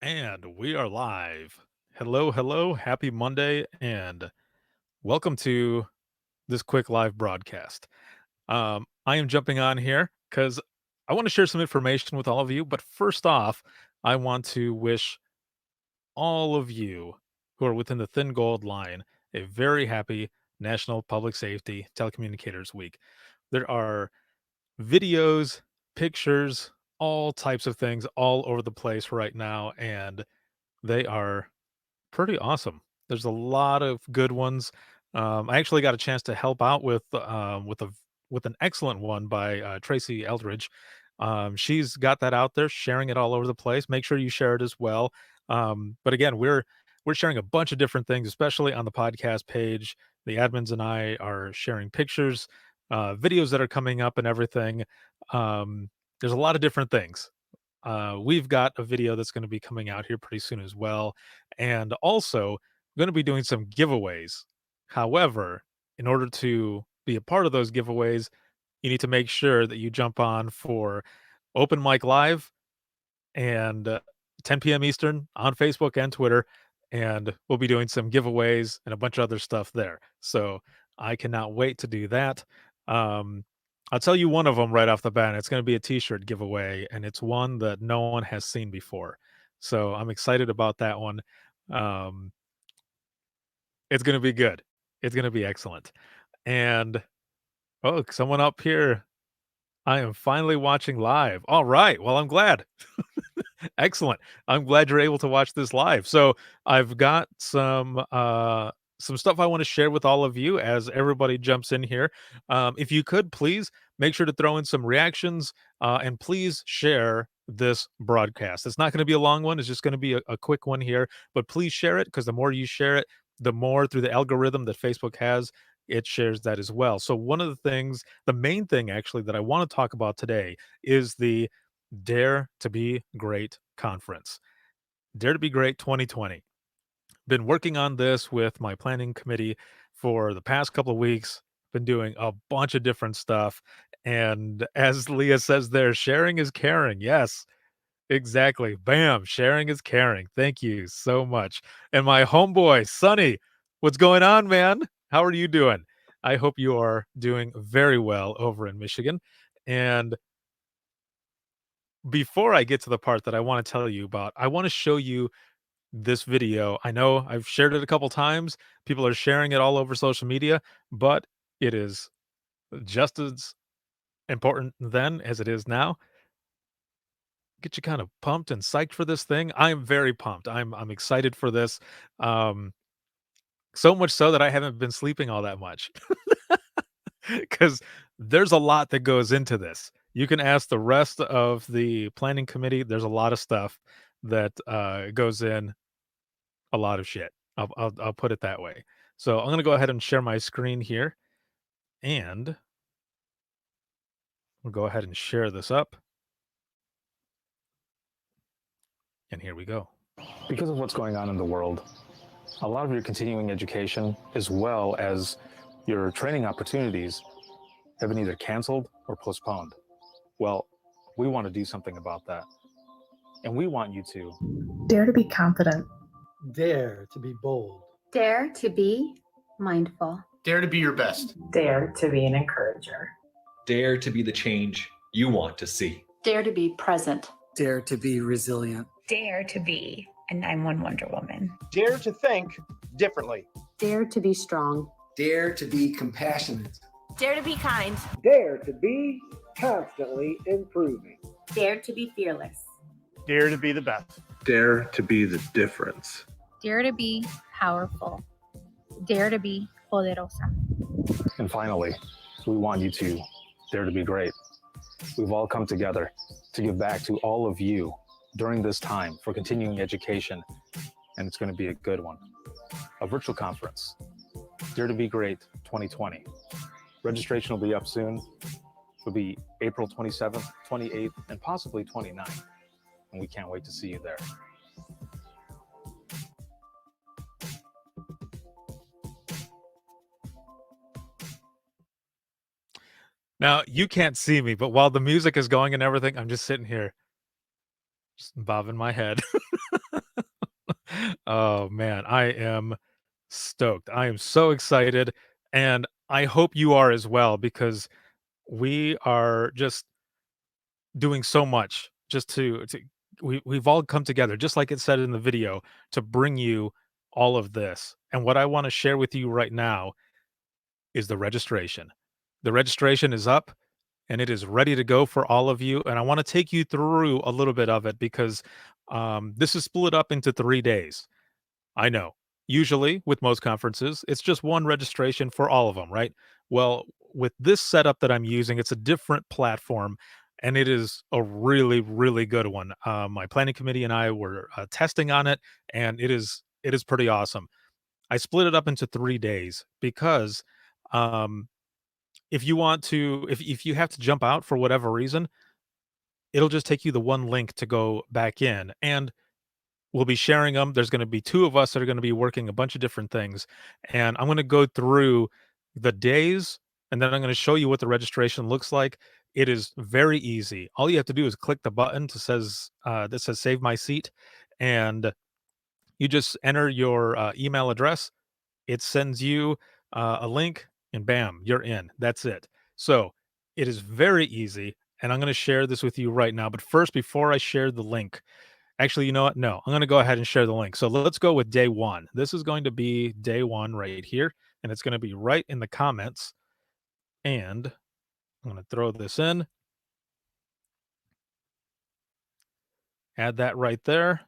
And we are live. Hello, hello. Happy Monday, and welcome to this quick live broadcast. I am jumping on here because I want to share some information with all of you. But first off, I want to wish all of you who are within the thin gold line a very happy National Public Safety Telecommunicators Week. There are videos, pictures, all types of things all over the place right now, and they are pretty awesome. There's a lot of good ones. I actually got a chance to help out with an excellent one by Tracy Eldridge. She's got that out there, sharing it all over the place. Make sure you share it as well. But again, we're sharing a bunch of different things, especially on the podcast page. The admins and I are sharing pictures, videos that are coming up, and everything. There's a lot of different things. We've got a video that's going to be coming out here pretty soon as well. And also, going to be doing some giveaways. However, in order to be a part of those giveaways, you need to make sure that you jump on for Open Mic Live and 10 p.m. Eastern on Facebook and Twitter. And we'll be doing some giveaways and a bunch of other stuff there. So I cannot wait to do that. Um, I'll tell you one of them right off the bat. It's going to be a t-shirt giveaway, and it's one that no one has seen before. So I'm excited about that one. Um, it's going to be good. It's going to be excellent. And oh, someone up here. I am finally watching live. All right. Well, I'm glad. Excellent. I'm glad you're able to watch this live. So I've got some stuff I want to share with all of you as everybody jumps in here. If you could please make sure to throw in some reactions and please share this broadcast. It's not going to be a long one. It's just going to be a quick one here, but please share it because the more you share it, the more through the algorithm that Facebook has, it shares that as well. So one of the things, the main thing actually that I want to talk about today is the Dare to Be Great conference. Dare to Be Great 2020. Been working on this with my planning committee for the past couple of weeks. Been doing a bunch of different stuff. And as Leah says there, sharing is caring. Yes, exactly. Bam. Sharing is caring. Thank you so much. And my homeboy, Sonny, what's going on, man? How are you doing? I hope you are doing very well over in Michigan. And before I get to the part that I want to tell you about, I want to show you this video. I know I've shared it a couple times. People are sharing it all over social media, but it is just as important then as it is now. Get you kind of pumped and psyched for this thing. I'm very pumped. I'm excited for this. Um, so much so that I haven't been sleeping all that much because there's a lot that goes into this. You can ask the rest of the planning committee. There's a lot of stuff that goes in a lot of shit. I'll put it that way. So I'm gonna go ahead and share my screen here, and we'll go ahead and share this up. And here we go. Because of what's going on in the world, a lot of your continuing education, as well as your training opportunities, have been either canceled or postponed. Well, we want to do something about that. And we want you to dare to be confident, dare to be bold, dare to be mindful, dare to be your best, dare to be an encourager, dare to be the change you want to see, dare to be present, dare to be resilient, dare to be a 911 Wonder Woman, dare to think differently, dare to be strong, dare to be compassionate, dare to be kind, dare to be constantly improving, dare to be fearless, dare to be the best, dare to be the difference, dare to be powerful, dare to be poderosa. And finally, we want you to dare to be great. We've all come together to give back to all of you during this time for continuing education, and it's going to be a good one. A virtual conference, Dare to Be Great 2020. Registration will be up soon. It'll be April 27th, 28th, and possibly 29th, and we can't wait to see you there. Now, you can't see me, but while the music is going and everything, I'm just sitting here, just bobbing my head. Oh man, I am stoked. I am so excited, and I hope you are as well because we are just doing so much just to we've all come together, just like it said in the video, to bring you all of this. And what I want to share with you right now is the registration. The registration is up and it is ready to go for all of you. And I want to take you through a little bit of it because this is split up into 3 days. I know. Usually, with most conferences, it's just one registration for all of them, right? Well, with this setup that I'm using, it's a different platform, and it is a really, really good one. My planning committee and I were testing on it, and it is pretty awesome. I split it up into 3 days because um, if you want to, if you have to jump out for whatever reason, it'll just take you the one link to go back in, and we'll be sharing them. There's gonna be 2 of us that are gonna be working a bunch of different things, and I'm gonna go through the days, and then I'm gonna show you what the registration looks like. It is very easy. All you have to do is click the button that says "Save my seat," and you just enter your, email address. It sends you, a link, and bam, you're in. That's it. So, it is very easy, and I'm gonna share this with you right now, but first, before I share the link, actually, you know what? No, I'm gonna go ahead and share the link. So let's go with day 1. This is going to be day 1 right here, and it's gonna be right in the comments, and I'm gonna throw this in, add that right there.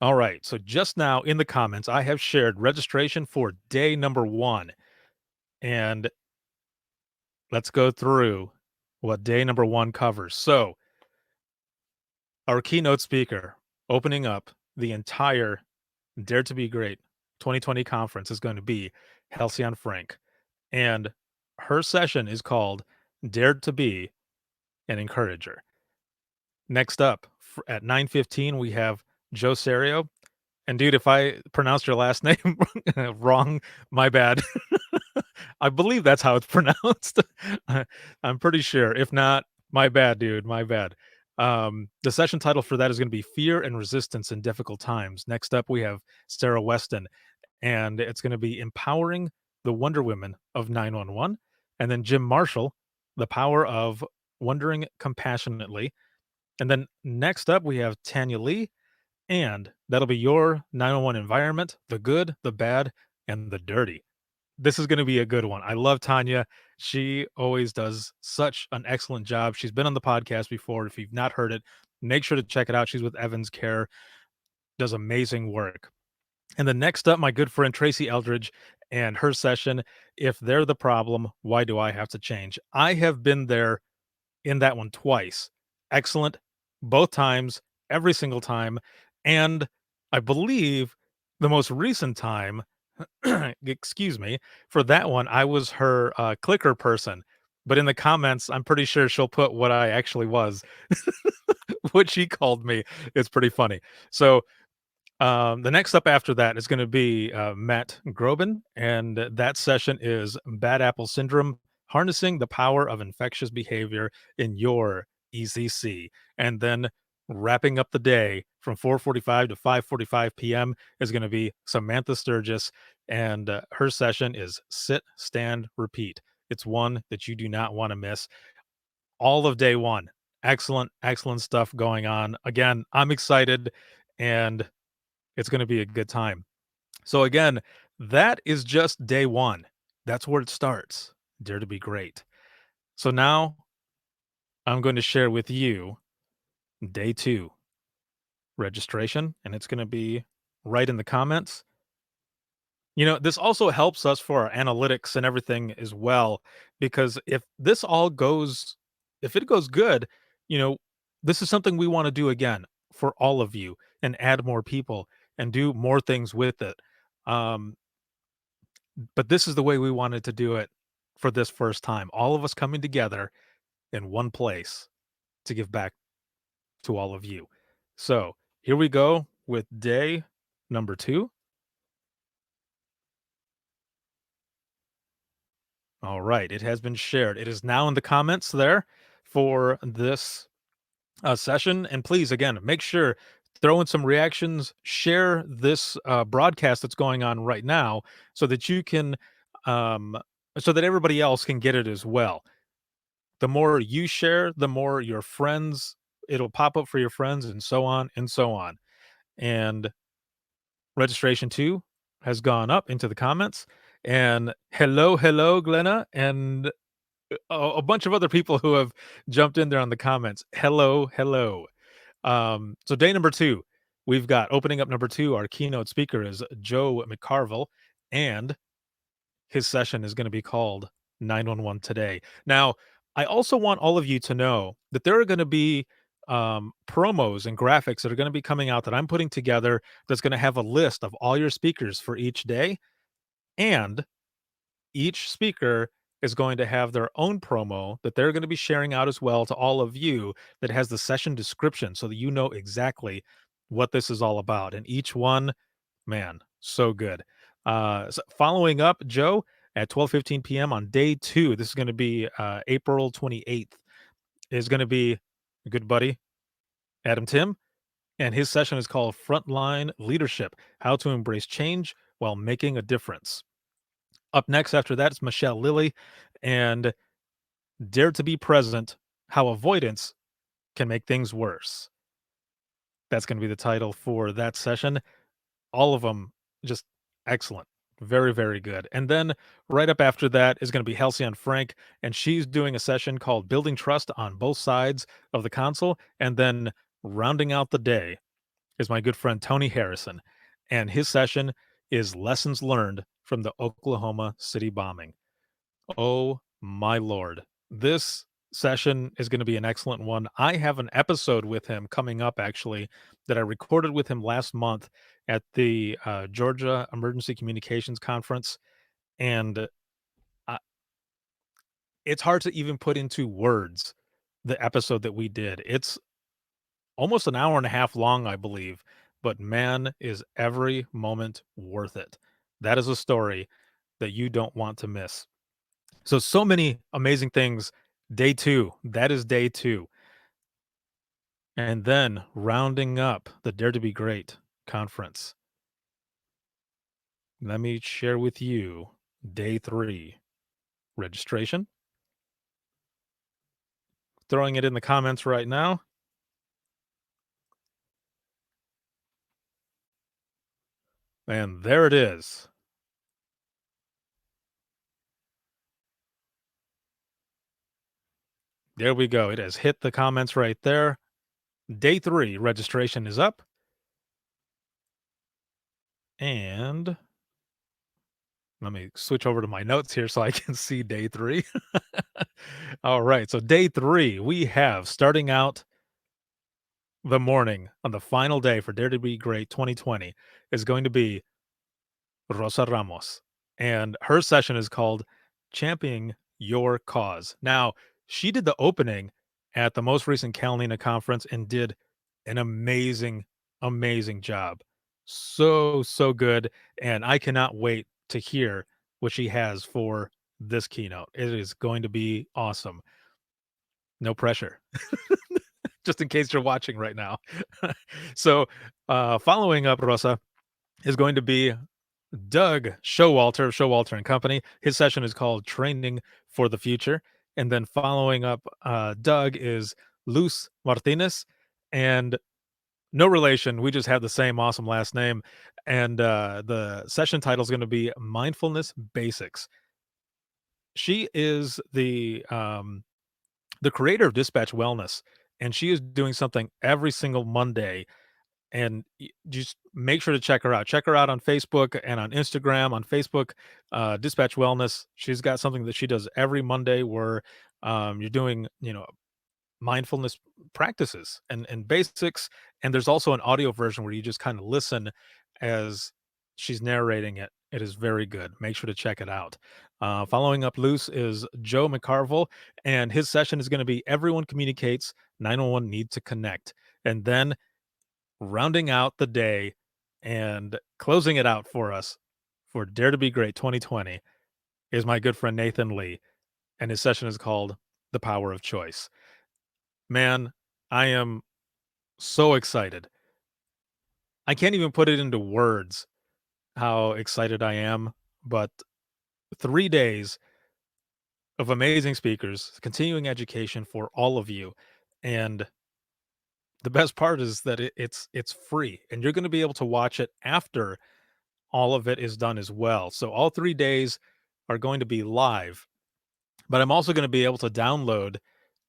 Alright, so just now in the comments, I have shared registration for day number 1, and let's go through what day number 1 covers. So, our keynote speaker opening up the entire Dare to Be Great 2020 conference is going to be Halcyon Frank. And her session is called Dared to Be an Encourager. Next up at 9:15 we have Joe Serio. And dude, if I pronounced your last name wrong, my bad. I believe that's how it's pronounced. I'm pretty sure. If not, my bad, dude. My bad. The session title for that is going to be Fear and Resistance in Difficult Times. Next up, we have Sarah Weston, and it's going to be Empowering the Wonder Women of 911. And then Jim Marshall, The Power of Wondering Compassionately. And then next up, we have Tanya Lee, and that'll be your 911 environment, the good, the bad, and the dirty. This is gonna be a good one. I love Tanya. She always does such an excellent job. She's been on the podcast before. If you've not heard it, make sure to check it out. She's with Evans Care, does amazing work. And then next up, my good friend Tracy Eldridge and her session, If They're the Problem, Why Do I Have to Change? I have been there in that one twice. Excellent, both times, every single time. And I believe the most recent time, excuse me, for that one, I was her clicker person. But in the comments, I'm pretty sure she'll put what I actually was. What she called me. It's pretty funny. So the next up after that is going to be Matt Groban, and that session is Bad Apple Syndrome: Harnessing the Power of Infectious Behavior in Your ECC. And then wrapping up the day from 4:45 to 5:45 p.m. is going to be Samantha Sturgis, and her session is Sit, Stand, Repeat. It's one that you do not want to miss. All of day 1. Excellent, excellent stuff going on. Again, I'm excited, and it's gonna be a good time. So again, that is just day 1. That's where it starts. Dare to Be Great. So now I'm going to share with you day 2 registration, and it's gonna be right in the comments. You know, this also helps us for our analytics and everything as well, because if it goes good, you know, this is something we wanna do again for all of you and add more people and do more things with it. Um, but this is the way we wanted to do it for this first time. All of us coming together in one place to give back to all of you. So here we go with day number 2. All right, it has been shared. It is now in the comments there for this session. And please, again, make sure throw in some reactions, share this broadcast that's going on right now so that you can, um, so that everybody else can get it as well. The more you share, the more your friends, it'll pop up for your friends and so on and so on. And registration 2 has gone up into the comments. And hello, Glenna, and a bunch of other people who have jumped in there on the comments. Hello. So day number 2, we've got opening up number 2, our keynote speaker is Joe Mccarville, and his session is gonna be called 911 Today. Now, I also want all of you to know that there are gonna be, promos and graphics that are gonna be coming out that I'm putting together that's gonna have a list of all your speakers for each day, and each speaker is going to have their own promo that they're going to be sharing out as well to all of you that has the session description so that you know exactly what this is all about. And each one, man, so good. So following up, Joe, at 12:15 p.m. on day 2, this is going to be April 28th, is going to be a good buddy, Adam Tim, and his session is called Frontline Leadership: How to Embrace Change While Making a Difference. Up next after that is Michelle Lilly and Dare to be Present: How Avoidance Can Make Things Worse. That's going to be the title for that session. All of them just excellent. Very, very good. And then right up after that is going to be Halcyon Frank, and she's doing a session called Building Trust on Both Sides of the Console. And then rounding out the day is my good friend Tony Harrison, and his session is Lessons Learned from the Oklahoma City Bombing. Oh my lord. This session is going to be an excellent one. I have an episode with him coming up actually that I recorded with him last month at the Georgia Emergency Communications Conference, and uh, it's hard to even put into words the episode that we did. It's almost an hour and a half long, I believe, but man, is every moment worth it. That is a story that you don't want to miss. So many amazing things. Day 2, that is day 2. And then rounding up the Dare to Be Great conference. Let me share with you day 3 registration. Throwing it in the comments right now. And there it is. There we go. It has hit the comments right there. Day 3 registration is up. And let me switch over to my notes here so I can see day 3. All right. So day 3, we have starting out the morning on the final day for Dare to Be Great 2020 is going to be Rosa Ramos. And her session is called Championing Your Cause. Now, she did the opening at the most recent Calnina conference and did an amazing job. So good. And I cannot wait to hear what she has for this keynote. It is going to be awesome. No pressure. Just in case you're watching right now. So, following up, Rosa, is going to be Doug Showalter of Showalter and Company. His session is called Training for the Future. And then following up, Doug is Luz Martinez, and no relation. We just have the same awesome last name. And the session title is going to be Mindfulness Basics. She is the creator of Dispatch Wellness, and she is doing something every single Monday. And just make sure to check her out. Check her out on Facebook and on Instagram. On Facebook, Dispatch Wellness. She's got something that she does every Monday where you're doing, mindfulness practices and basics. And there's also an audio version where you just kind of listen as she's narrating it. It is very good. Make sure to check it out. Following up loose is Joe Mccarville, and his session is going to be Everyone Communicates, 911 Need to Connect. And then rounding out the day and closing it out for us for Dare to Be Great 2020 is my good friend Nathan Lee, and his session is called The Power of Choice. Man, I am so excited I can't even put it into words how excited I am, but 3 days of amazing speakers, continuing education for all of you, and the best part is that it's free, and you're gonna be able to watch it after all of it is done as well. So all 3 days are going to be live, but I'm also gonna be able to download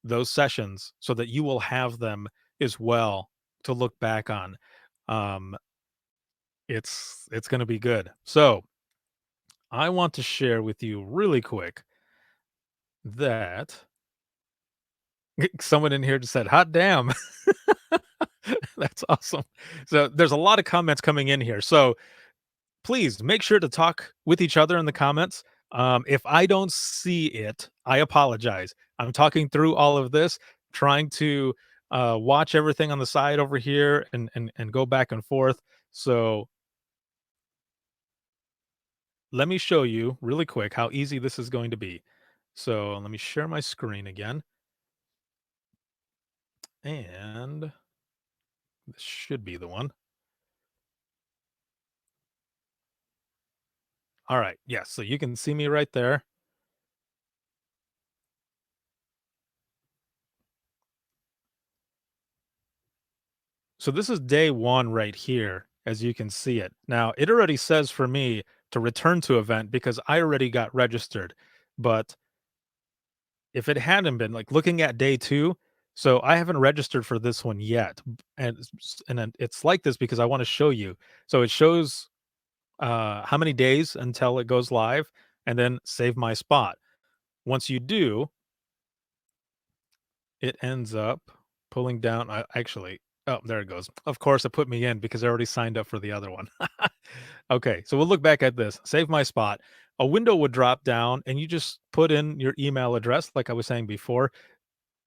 those sessions so that you will have them as well to look back on. Um, it's gonna be good. So, I want to share with you really quick that someone in here just said, "Hot damn." That's awesome. So, there's a lot of comments coming in here. So, please make sure to talk with each other in the comments. If I don't see it, I apologize. I'm talking through all of this, trying to watch everything on the side over here and go back and forth. So let me show you really quick how easy this is going to be. So let me share my screen again. And this should be the one. All right. Yes. So you can see me right there. So this is day 1 right here, as you can see it. Now, it already says for me to return to event because I already got registered. But if it hadn't been, like, looking at day 2, so I haven't registered for this one yet, and then it's like this because I wanna show you. So it shows, how many days until it goes live, and then save my spot. Once you do, it ends up pulling down actually oh, there it goes. Of course, it put me in because I already signed up for the other one. Okay, so we'll look back at this. Save my spot. A window would drop down, and you just put in your email address, like I was saying before,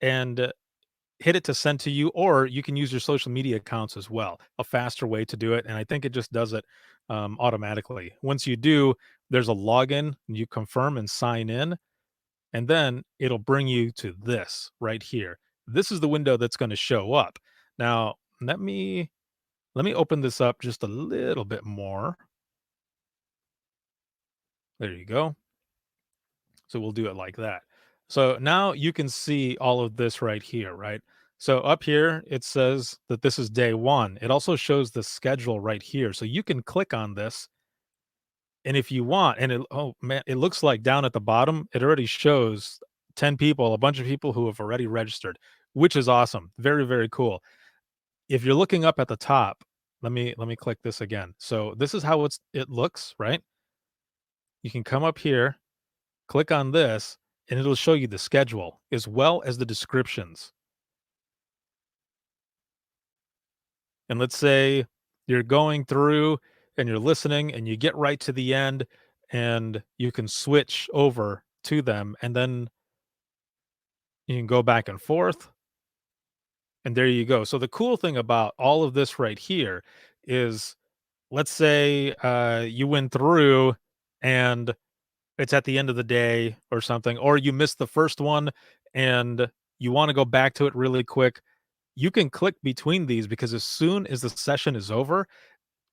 and, hit it to send to you, or you can use your social media accounts as well, a faster way to do it, and I think it just does it, automatically. Once you do, there's a login, and you confirm and sign in, and then it'll bring you to this right here. This is the window that's going to show up. Now, let me open this up just a little bit more. There you go. So we'll do it like that. So now you can see all of this right here, right? So up here it says that this is day 1. It also shows the schedule right here. So you can click on this, and if you want, and oh man, it looks like down at the bottom, it already shows 10 people, a bunch of people who have already registered, which is awesome. Very, very cool. If you're looking up at the top, let me click this again. So this is how it looks, right? You can come up here, click on this, and it'll show you the schedule as well as the descriptions. And let's say you're going through and you're listening and you get right to the end and you can switch over to them, and then you can go back and forth, and there you go. So the cool thing about all of this right here is, let's say you went through and it's at the end of the day or something, or you missed the first one and you want to go back to it really quick. You can click between these because as soon as the session is over,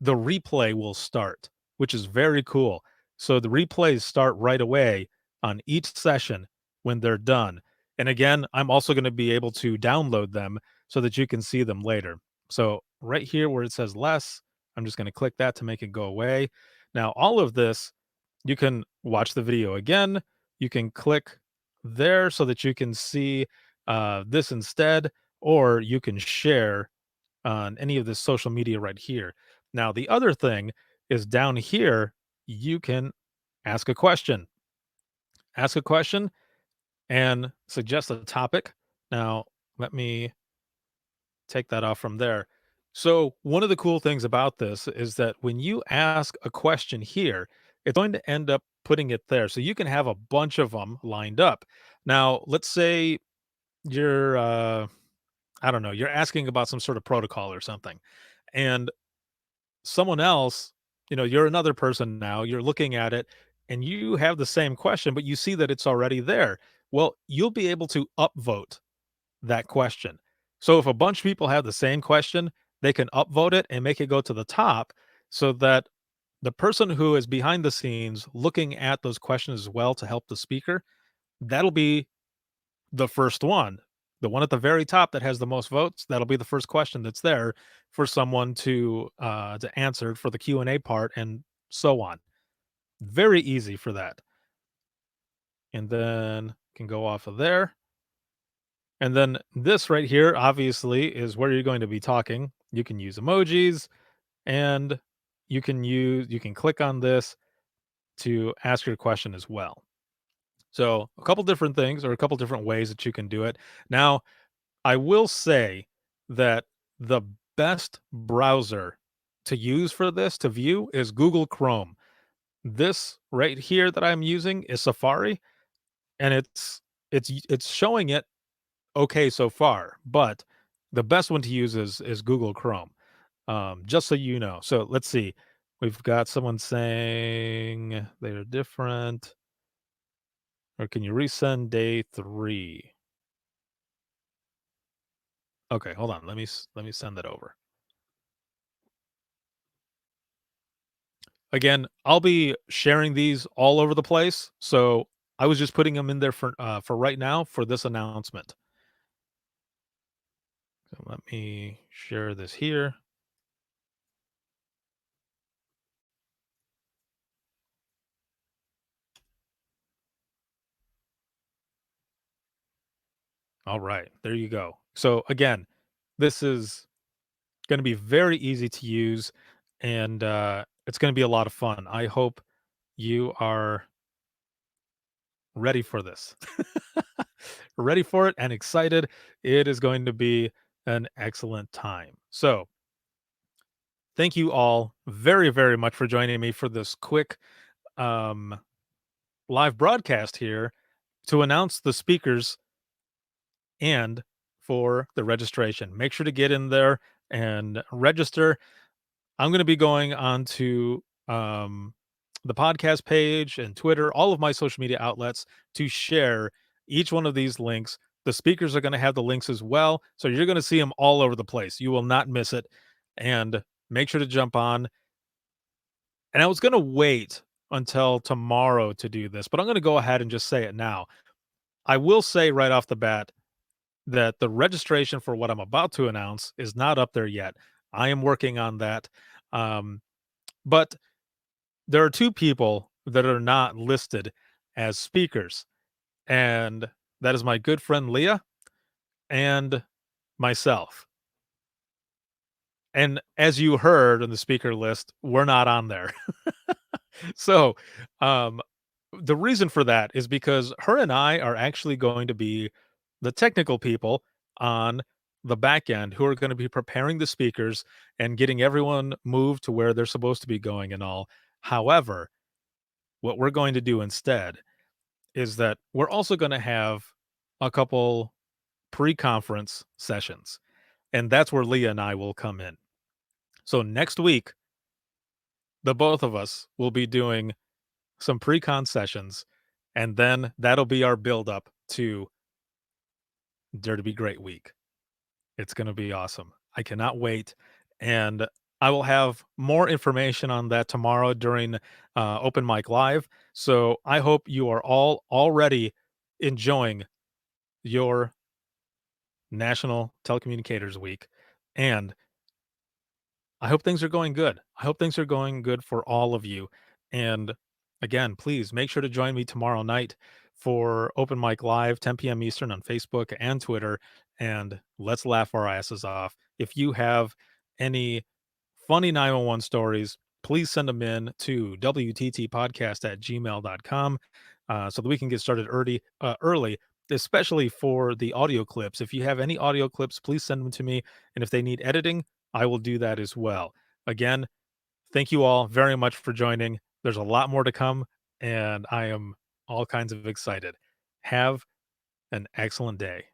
the replay will start, which is very cool. So the replays start right away on each session when they're done. And again, I'm also going to be able to download them so that you can see them later. So right here where it says less, I'm just going to click that to make it go away. Now, all of this, you can watch the video again. You can click there so that you can see this instead, or you can share on any of this social media right here. Now, the other thing is down here, you can ask a question. Ask a question and suggest a topic. Now, let me take that off from there. So, one of the cool things about this is that when you ask a question here, it's going to end up putting it there. So, you can have a bunch of them lined up. Now, let's say you're, I don't know, you're asking about some sort of protocol or something. And someone else, you're another person now, you're looking at it and you have the same question, but you see that it's already there. Well, you'll be able to upvote that question. So if a bunch of people have the same question, they can upvote it and make it go to the top so that the person who is behind the scenes looking at those questions as well to help the speaker, that'll be the first one. The one at the very top that has the most votes, that'll be the first question that's there for someone to answer for the Q&A part and so on. Very easy for that. And then can go off of there. And then this right here, obviously, is where you're going to be talking. You can use emojis and you can click on this to ask your question as well. So a couple different things or a couple different ways that you can do it. Now, I will say that the best browser to use for this to view is Google Chrome. This right here that I'm using is Safari, and it's showing it okay so far, but the best one to use is Google Chrome. Just so you know. So let's see. We've got someone saying they're different. Or can you resend day 3? Okay, hold on. Let me send that over. Again, I'll be sharing these all over the place, so I was just putting them in there for right now for this announcement. So let me share this here. All right, there you go. So again, this is going to be very easy to use, and it's going to be a lot of fun. I hope you are ready for this. Ready for it and excited. It is going to be an excellent time. So, thank you all very, very much for joining me for this quick um, live broadcast here to announce the speakers and for the registration. Make sure to get in there and register. I'm going to be going on to the podcast page and Twitter, all of my social media outlets to share each one of these links. The speakers are going to have the links as well. So you're going to see them all over the place. You will not miss it. And make sure to jump on. And I was going to wait until tomorrow to do this, but I'm going to go ahead and just say it now. I will say right off the bat that the registration for what I'm about to announce is not up there yet. I am working on that. But there are 2 people that are not listed as speakers, and that is my good friend Leah and myself. And as you heard on the speaker list, we're not on there. So, um, the reason for that is because her and I are actually going to be the technical people on the back end who are gonna be preparing the speakers and getting everyone moved to where they're supposed to be going and all. However, what we're going to do instead is that we're also going to have a couple pre-conference sessions, and that's where Leah and I will come in. So next week, the both of us will be doing some pre-con sessions, and then that'll be our build up to Dare to Be Great week. It's going to be awesome. I cannot wait, and I will have more information on that tomorrow during Open Mic Live. So I hope you are all already enjoying your National Telecommunicators Week, and I hope things are going good. I hope things are going good for all of you. And again, please make sure to join me tomorrow night for Open Mic Live, 10 p.m. Eastern on Facebook and Twitter, and let's laugh our asses off. If you have any funny 911 stories, please send them in to wttpodcast@gmail.com so that we can get started early, especially for the audio clips. If you have any audio clips, please send them to me. And if they need editing, I will do that as well. Again, thank you all very much for joining. There's a lot more to come, and I am all kinds of excited. Have an excellent day.